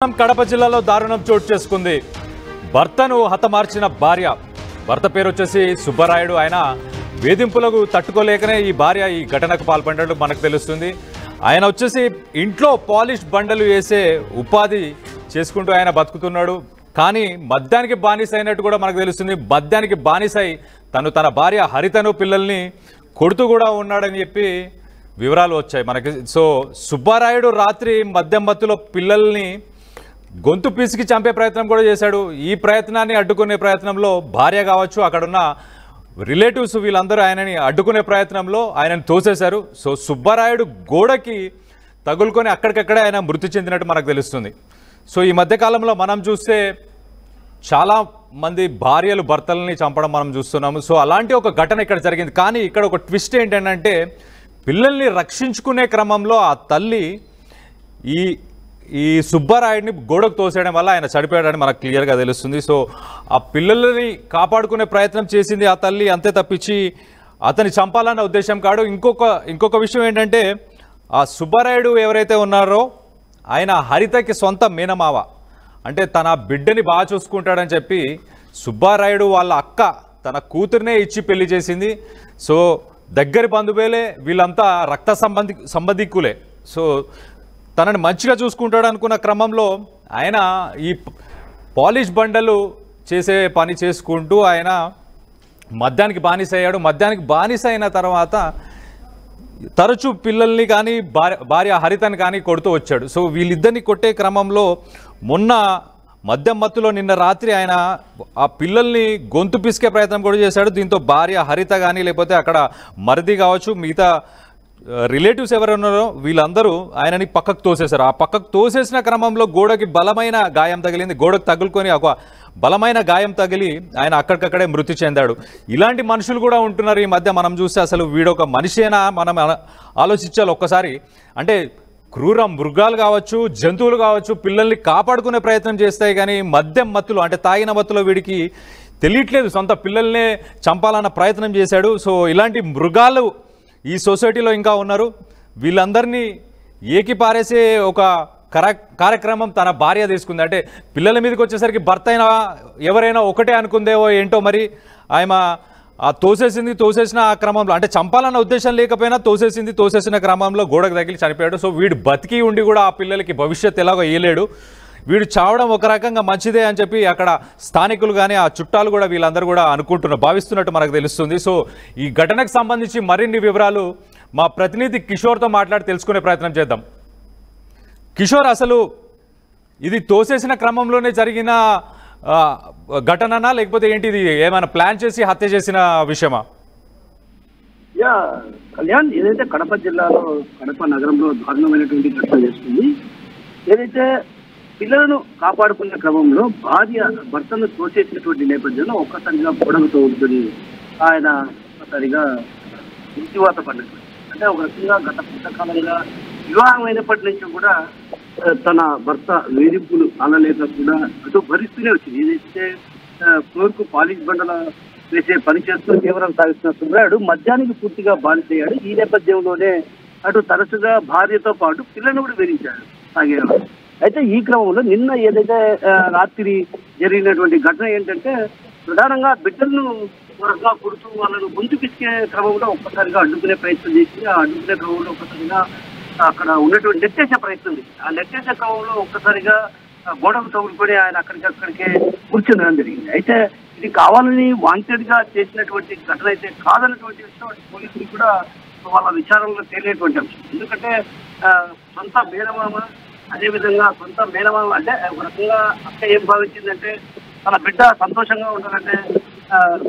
కడప జిల్లాలో దారుణం చోటు చేసుకుంది. భర్తను హతమార్చిన భార్య. భర్త పేరు వచ్చేసి సుబ్బరాయుడు. ఆయన వేధింపులకు తట్టుకోలేకనే ఈ భార్య ఈ ఘటనకు పాల్పడినట్టు మనకు తెలుస్తుంది. ఆయన వచ్చేసి ఇంట్లో పాలిష్ బండలు వేసే ఉపాధి చేసుకుంటూ ఆయన బతుకుతున్నాడు. కానీ మద్యానికి బానిస అయినట్టు కూడా మనకు తెలుస్తుంది. మద్యానికి బానిసై తన భార్య హరితను పిల్లల్ని కొడుతూ కూడా ఉన్నాడని చెప్పి వివరాలు వచ్చాయి మనకి. సో సుబ్బరాయుడు రాత్రి మద్యం మత్తులో పిల్లల్ని గొంతు పీసికి చంపే ప్రయత్నం కూడా చేశాడు. ఈ ప్రయత్నాన్ని అడ్డుకునే ప్రయత్నంలో భార్య కావచ్చు, అక్కడున్న రిలేటివ్స్ వీళ్ళందరూ ఆయనని అడ్డుకునే ప్రయత్నంలో ఆయనని తోసేశారు. సో సుబ్బరాయుడు గోడకి తగులుకొని అక్కడికక్కడే ఆయన మృతి చెందినట్టు మనకు తెలుస్తుంది. సో ఈ మధ్యకాలంలో మనం చూస్తే చాలా మంది భార్యలు భర్తలని చంపడం మనం చూస్తున్నాము. సో అలాంటి ఒక ఘటన ఇక్కడ జరిగింది. కానీ ఇక్కడ ఒక ట్విస్ట్ ఏంటంటే పిల్లల్ని రక్షించుకునే క్రమంలో ఆ తల్లి ఈ సుబ్బరాయుడిని గోడకు తోసేయడం వల్ల ఆయన చనిపోయాడని మనకు క్లియర్గా తెలుస్తుంది. సో ఆ పిల్లలని కాపాడుకునే ప్రయత్నం చేసింది ఆ తల్లి, అంతే తప్పించి అతన్ని చంపాలన్న ఉద్దేశం కాదు. ఇంకొక విషయం ఏంటంటే ఆ సుబ్బరాయుడు ఎవరైతే ఉన్నారో ఆయన హరితకి సొంత మేనమావ. అంటే తన బిడ్డని బాగా చూసుకుంటాడని చెప్పి సుబ్బరాయుడు వాళ్ళ అక్క తన కూతురునే ఇచ్చి పెళ్లి చేసింది. సో దగ్గరి బంధువులే, వీళ్ళంతా రక్త సంబంధికులే. సో తనని మంచిగా చూసుకుంటాడు అనుకున్న క్రమంలో ఆయన ఈ పాలిష్ బండలు చేసే పని చేసుకుంటూ ఆయన మద్యానికి బానిస అయ్యాడు. మద్యానికి బానిస అయిన తర్వాత తరచూ పిల్లల్ని కానీ భార్య హరితని కానీ కొడుతూ వచ్చాడు. సో వీళ్ళిద్దరిని కొట్టే క్రమంలో మొన్న మద్యం మత్తులో నిన్న రాత్రి ఆయన ఆ పిల్లల్ని గొంతు పిసికే ప్రయత్నం కూడా చేశాడు. దీంతో భార్య హరిత కానీ లేకపోతే అక్కడ మరిది కావచ్చు, మిగతా రిలేటివ్స్ ఎవరు ఉన్నారో వీళ్ళందరూ ఆయనని పక్కకు తోసేశారు. ఆ పక్కకు తోసేసిన క్రమంలో గోడకి బలమైన గాయం తగిలింది. గోడకు తగులుకొని ఒక బలమైన గాయం తగిలి ఆయన అక్కడికక్కడే మృతి చెందాడు. ఇలాంటి మనుషులు కూడా ఉంటున్నారు ఈ మధ్య. మనం చూస్తే అసలు వీడొక మనిషేనా మనం ఆలోచించాలి ఒక్కసారి. అంటే క్రూర మృగాలు కావచ్చు, జంతువులు కావచ్చు, పిల్లల్ని కాపాడుకునే ప్రయత్నం చేస్తాయి. కానీ మద్యం మత్తులో అంటే తాగిన మత్తులో వీడికి తెలియట్లేదు, సొంత పిల్లల్నే చంపాలన్న ప్రయత్నం చేశాడు. సో ఇలాంటి మృగాలు ఈ సొసైటీలో ఇంకా ఉన్నారు. వీళ్ళందరినీ ఏకిపారేసే ఒక కార్యక్రమం తన భార్య తీసుకుంది. అంటే పిల్లల మీదకి వచ్చేసరికి భర్త అయినా ఎవరైనా ఒకటే అనుకుందేవో ఏంటో మరి. ఆమె తోసేసిన ఆ క్రమంలో అంటే చంపాలన్న ఉద్దేశం లేకపోయినా తోసేసిన క్రమంలో గోడకు తగిలి చనిపోయాడు. సో వీడు బతికి ఉండి కూడా ఆ పిల్లలకి భవిష్యత్తు ఎలాగో ఇయ్యలేడు. వీడు చావడం ఒక రకంగా మంచిదే అని చెప్పి అక్కడ స్థానికులు కానీ ఆ చుట్టాలు కూడా వీళ్ళందరూ కూడా భావిస్తున్నట్టు మనకు తెలుస్తుంది. సో ఈ ఘటనకు సంబంధించి మరిన్ని వివరాలు మా ప్రతినిధి కిషోర్తో మాట్లాడి తెలుసుకునే ప్రయత్నం చేద్దాం. కిషోర్, అసలు ఇది తోసేసిన క్రమంలోనే జరిగిన ఘటననా లేకపోతే ఏంటి, ఇది ఏమైనా ప్లాన్ చేసి హత్య చేసిన విషయమా? కళ్యాణ్, ఏదైతే కడప జిల్లాలో కడప నగరంలో దారుణమైనటువంటి ఘటన చేస్తుంది. ఏదైతే పిల్లలను కాపాడుకునే క్రమంలో భార్య భర్తను తోసేసినటువంటి నేపథ్యంలో ఒక్కసారిగా గొడవతో ఉంటుంది ఆయన ఒక్కసారిగా మృత్యువాత పడినటువంటి. అంటే ఒక రకంగా గత కొంతకాలంగా వివాహం అయినప్పటి నుంచి కూడా తన భర్త వేధింపులు అనలేక కూడా అటు భరిస్తూనే వచ్చింది. ఏదైతే ఫ్లోర్కు పాలిష్ బండల వేసే పని చేస్తూ జీవనం సాగిస్తున్న సుబ్బరాయుడు మద్యానికి పూర్తిగా బానిసయ్యాడు. ఈ నేపథ్యంలోనే అటు తరచుగా భార్యతో పాటు పిల్లలను కూడా వేధించాడు తాగేవాడు. అయితే ఈ క్రమంలో నిన్న ఏదైతే రాత్రి జరిగినటువంటి ఘటన ఏంటంటే ప్రధానంగా బిడ్డలను త్వరగా కొడుతూ వాళ్ళను గొంతు పిసికే క్రమంలో ఒక్కసారిగా అడ్డుకునే ప్రయత్నం చేసి ఆ అడ్డుకునే క్రమంలో ఒక్కసారిగా అక్కడ ఉన్నటువంటి నెట్టేసే ప్రయత్నం చేసి ఆ నెట్టేసే క్రమంలో ఒక్కసారిగా గోడకు తగులుకొని ఆయన అక్కడికే కూర్చుండడం జరిగింది. అయితే ఇది కావాలని వాంటెడ్ గా చేసినటువంటి ఘటన అయితే కాదన్నటువంటి విషయం పోలీసులు కూడా వాళ్ళ విచారణలో తేలినటువంటి అంశం. ఎందుకంటే సొంత మేనమామ, అదేవిధంగా సొంత మేనమామ అంటే ఒక రకంగా అక్క ఏం భావించిందంటే తన బిడ్డ సంతోషంగా ఉండాలంటే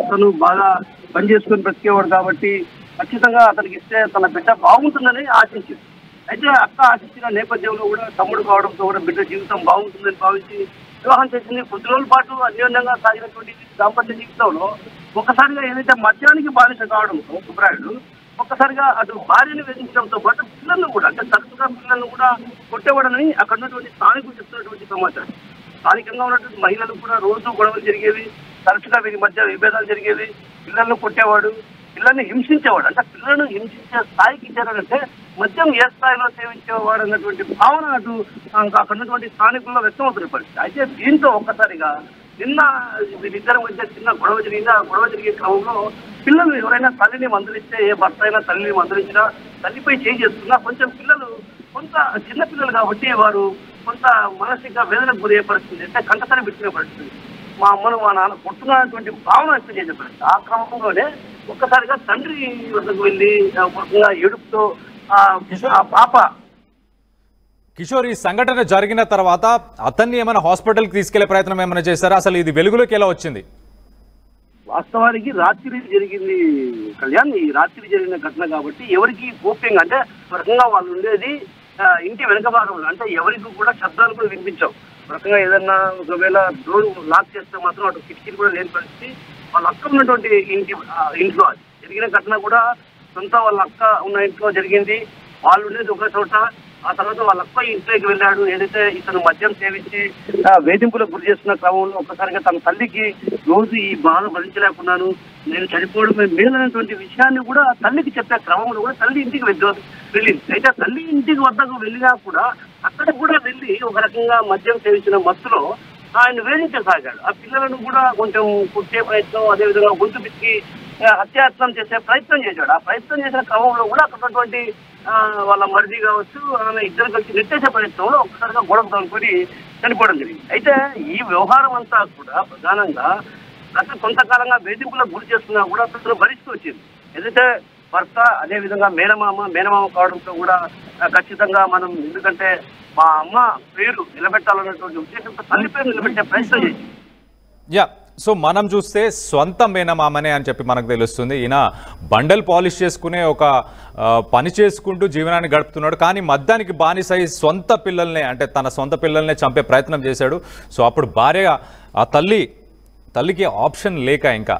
తను బాగా పని చేసుకొని బ్రతికేవాడు కాబట్టి ఖచ్చితంగా అతనికి ఇస్తే తన బిడ్డ బాగుంటుందని ఆశించింది. అయితే అక్క ఆశించిన నేపథ్యంలో కూడా తమ్ముడు కావడంతో కూడా బిడ్డ జీవితం బాగుంటుందని భావించి వివాహం చేసింది. కొద్ది రోజుల పాటు అన్యోన్యంగా సాగినటువంటి దాంపత్య జీవితంలో ఒక్కసారిగా ఏదైతే మద్యానికి బానిస కావడంతో సుబ్బరాయుడు ఒక్కసారిగా అటు భార్యను వేధించడంతో పాటు పిల్లలను కూడా అంటే తరచుగా పిల్లలను కూడా కొట్టేవాడని అక్కడ ఉన్నటువంటి స్థానికులు చెప్తున్నటువంటి సమాచారం. స్థానికంగా ఉన్నటువంటి మహిళలు కూడా రోజు గొడవలు జరిగేవి, తరచుగా వీరి మధ్య విభేదాలు జరిగేవి. పిల్లలను కొట్టేవాడు, పిల్లల్ని హింసించేవాడు. అంటే పిల్లలను హింసించే స్థాయికి ఇచ్చారంటే మద్యం ఏ స్థాయిలో సేవించేవాడు అన్నటువంటి భావన అటు అక్కడ ఉన్నటువంటి స్థానికుల్లో వ్యక్తమవుతున్న పరిస్థితి. అయితే దీంతో ఒక్కసారిగా నిన్న వీరిద్దరి మధ్య చిన్న గొడవ జరిగింది. ఆ గొడవ జరిగే క్రమంలో పిల్లలు ఎవరైనా తల్లిని మందలిస్తే, ఏ భర్త అయినా తల్లిని మందలించినా, తల్లిపై చేంజ్ చేస్తున్నా కొంచెం పిల్లలు కొంత చిన్న పిల్లలు కాబట్టి వారు కొంత మానసిక వేదనకు గురయ్యే పరిస్థితి, అంటే కంటతడి పెట్టుకునే పరిస్థితి, మా అమ్మను మా నాన్న కొట్టుకున్నటువంటి భావన వ్యక్తం చేసే పరిస్థితి. ఆ క్రమంలోనే ఒక్కసారిగా తండ్రి వద్దకు వెళ్ళి ఏడుపుతో ఆ పాప కిషోర్, ఈ సంఘటన జరిగిన తర్వాత అతన్ని ఏమైనా హాస్పిటల్కి తీసుకెళ్లే ప్రయత్నం ఏమైనా చేశారా? అసలు ఇది వెలుగులోకి ఎలా వచ్చింది? వాస్తవానికి రాత్రి జరిగింది కళ్యాణ్, ఈ రాత్రి జరిగిన ఘటన కాబట్టి ఎవరికి గోప్యంగా, అంటే రకంగా వాళ్ళు ఉండేది ఇంటి వెనుక భాగంలో, అంటే ఎవరికి కూడా శబ్దాలు కూడా వినిపించవు. రకంగా ఏదన్నా ఒకవేళ డోర్ లాక్ చేస్తే మాత్రం అటు కిటికీలు కూడా లేని పరిస్థితి. వాళ్ళ అక్క ఉన్నటువంటి ఇంట్లో జరిగిన ఘటన కూడా సొంత వాళ్ళ అక్క ఉన్న ఇంట్లో జరిగింది. వాళ్ళు ఉండేది ఒక చోట. ఆ తర్వాత వాళ్ళ అక్క ఇంట్లోకి వెళ్ళాడు. ఏదైతే ఇతను మద్యం సేవించి వేధింపులకు గురి చేస్తున్న క్రమంలో ఒక్కసారిగా తన తల్లికి రోజు ఈ బాధ భరించలేకున్నాను, నేను చనిపోవడమే మేలైనటువంటి విషయాన్ని కూడా తల్లికి చెప్పే క్రమంలో కూడా తల్లి ఇంటికి వెళ్ళింది. అయితే తల్లి ఇంటికి వద్దకు వెళ్ళినా కూడా అక్కడ కూడా వెళ్ళి ఒక రకంగా మద్యం సేవించిన మత్తులో ఆయన వేధించసాగాడు. ఆ పిల్లలను కూడా కొంచెం కుట్టే ప్రయత్నం, అదేవిధంగా గొంతు పిచ్చి హత్యాయత్నం చేసే ప్రయత్నం చేశాడు. ఆ ప్రయత్నం చేసిన క్రమంలో కూడా అక్కడ ఉన్నటువంటి వాళ్ళ మరిది కావచ్చు, ఆమె ఇద్దరు కలిసి నెట్టేసే ప్రయత్నంలో ఒక్కసారిగా గొడవ తోలుకొని చనిపోవడం జరిగింది. అయితే ఈ వ్యవహారం అంతా కూడా ప్రధానంగా గత కొంతకాలంగా వేధింపులకు గురి చేస్తున్నా కూడా అతను భరిస్తూ వచ్చింది. ఏదైతే భర్త, అదేవిధంగా మేనమామ కావడంతో కూడా ఖచ్చితంగా మనం, ఎందుకంటే మా అమ్మ పేరు నిలబెట్టాలన్నటువంటి ఉద్దేశంతో తల్లి పేరు నిలబెట్టే ప్రయత్నం చేసింది. సో మనం చూస్తే సొంత మేనమామనే అని చెప్పి మనకు తెలుస్తుంది. ఈయన బండల్ పాలిష్ చేసుకునే ఒక పని చేసుకుంటూ జీవనాన్ని గడుపుతున్నాడు. కానీ మద్యానికి బానిసై సొంత పిల్లల్నే, అంటే తన సొంత పిల్లల్నే చంపే ప్రయత్నం చేశాడు. సో అప్పుడు భార్య, ఆ తల్లికి ఆప్షన్ లేక ఇంకా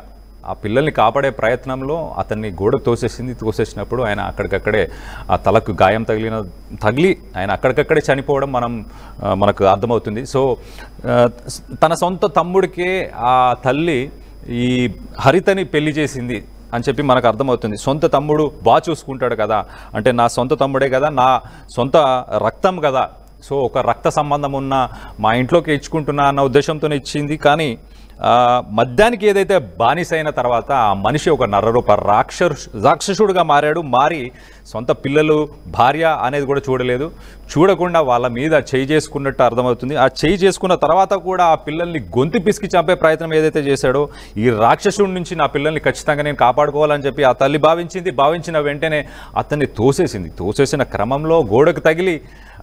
ఆ పిల్లల్ని కాపాడే ప్రయత్నంలో అతన్ని గోడ తోసేసినప్పుడు ఆయన అక్కడికక్కడే ఆ తలకు గాయం తగిలి ఆయన అక్కడికక్కడే చనిపోవడం మనకు అర్థమవుతుంది. సో తన సొంత తమ్ముడికే ఆ తల్లి ఈ హరితని పెళ్లి చేసింది అని చెప్పి మనకు అర్థమవుతుంది. సొంత తమ్ముడు బాగా చూసుకుంటాడు కదా, అంటే నా సొంత తమ్ముడే కదా, నా సొంత రక్తం కదా, సో ఒక రక్త సంబంధం ఉన్న మా ఇంట్లోకి ఇచ్చుకుంటున్నా అన్న ఉద్దేశంతోనే ఇచ్చింది. కానీ మద్యానికి ఏదైతే బానిస అయిన తర్వాత ఆ మనిషి ఒక నరరూప రాక్షసుడుగా మారి సొంత పిల్లలు, భార్య అనేది కూడా చూడకుండా వాళ్ళ మీద చేయి చేసుకున్నట్టు అర్థమవుతుంది. ఆ చేయి చేసుకున్న తర్వాత కూడా ఆ పిల్లల్ని గొంతు పిసికి చంపే ప్రయత్నం ఏదైతే చేశాడో, ఈ రాక్షసుడి నుంచి నా పిల్లల్ని ఖచ్చితంగా నేను కాపాడుకోవాలని చెప్పి ఆ తల్లి భావించిన వెంటనే అతన్ని తోసేసిన క్రమంలో గోడకు తగిలి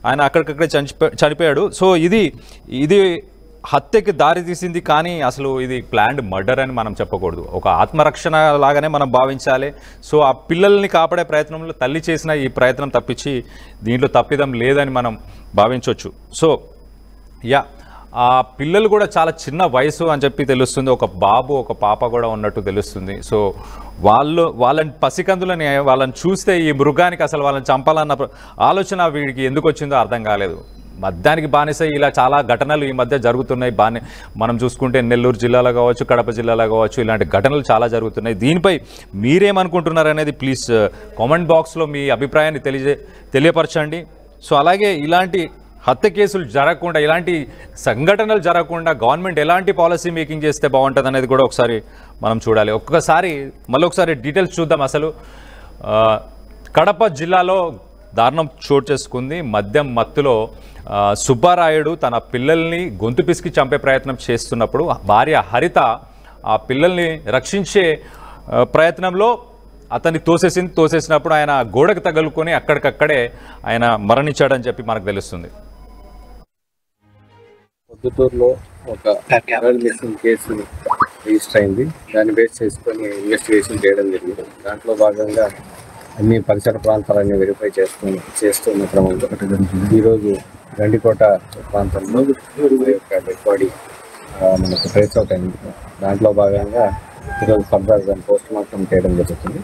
ఆయన అక్కడికక్కడే చనిపోయాడు. సో ఇది హత్యకి దారి తీసింది. కానీ అసలు ఇది ప్లాన్డ్ మర్డర్ అని మనం చెప్పకూడదు, ఒక ఆత్మరక్షణ లాగానే మనం భావించాలి. సో ఆ పిల్లల్ని కాపాడే ప్రయత్నంలో తల్లి చేసిన ఈ ప్రయత్నం తప్పించి దీంట్లో తప్పిదం లేదని మనం భావించవచ్చు. సో ఆ పిల్లలు కూడా చాలా చిన్న వయసు అని చెప్పి తెలుస్తుంది. ఒక బాబు, ఒక పాప కూడా ఉన్నట్టు తెలుస్తుంది. సో వాళ్ళని పసికందులని వాళ్ళని చూస్తే ఈ మృగానికి అసలు వాళ్ళని చంపాలన్న ఆలోచన వీడికి ఎందుకు వచ్చిందో అర్థం కాలేదు. మద్యానికి బానిస ఇలా చాలా ఘటనలు ఈ మధ్య జరుగుతున్నాయి. మనం చూసుకుంటే నెల్లూరు జిల్లాలో కావచ్చు, కడప జిల్లాలో కావచ్చు, ఇలాంటి ఘటనలు చాలా జరుగుతున్నాయి. దీనిపై మీరేమనుకుంటున్నారు అనేది ప్లీజ్ కామెంట్ బాక్స్లో మీ అభిప్రాయాన్ని తెలియపరచండి. సో అలాగే ఇలాంటి హత్య కేసులు జరగకుండా, ఇలాంటి సంఘటనలు జరగకుండా గవర్నమెంట్ ఎలాంటి పాలసీ మేకింగ్ చేస్తే బాగుంటుంది అనేది కూడా ఒకసారి మనం చూడాలి. మళ్ళొకసారి డీటెయిల్స్ చూద్దాం. అసలు కడప జిల్లాలో దారుణం చోటు చేసుకుంది. మద్యం మత్తులో సుబ్బారాయుడు తన పిల్లల్ని గొంతు పిసికి చంపే ప్రయత్నం చేస్తున్నప్పుడు భార్య హరిత ఆ పిల్లల్ని రక్షించే ప్రయత్నంలో అతన్ని తోసేసినప్పుడు ఆయన గోడకు తగులుకొని అక్కడికక్కడే ఆయన మరణించాడని చెప్పి మనకు తెలుస్తుంది. పొద్దుటూరులో ఒక వరల్డ్ మిస్సింగ్ కేసు రిజిస్టర్ అయింది. దాన్ని బేస్ చేసుకొని ఇన్వెస్టిగేషన్ చేయడం జరిగింది. దాంట్లో భాగంగా అన్ని పరిసర ప్రాంతాలన్నీ వెరిఫై చేస్తున్న క్రమంలో ఈరోజు గండికోట ప్రాంతంలో యొక్క డెడ్ బాడీ మనకు ట్రేస్ అవుట్ అయింది. దాంట్లో భాగంగా ఈరోజు ఫర్దర్ దాన్ని పోస్ట్ మార్టం చేయడం జరుగుతుంది.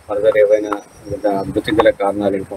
ఫర్దర్ ఏవైనా మృతి గల కారణాలు ఇంకా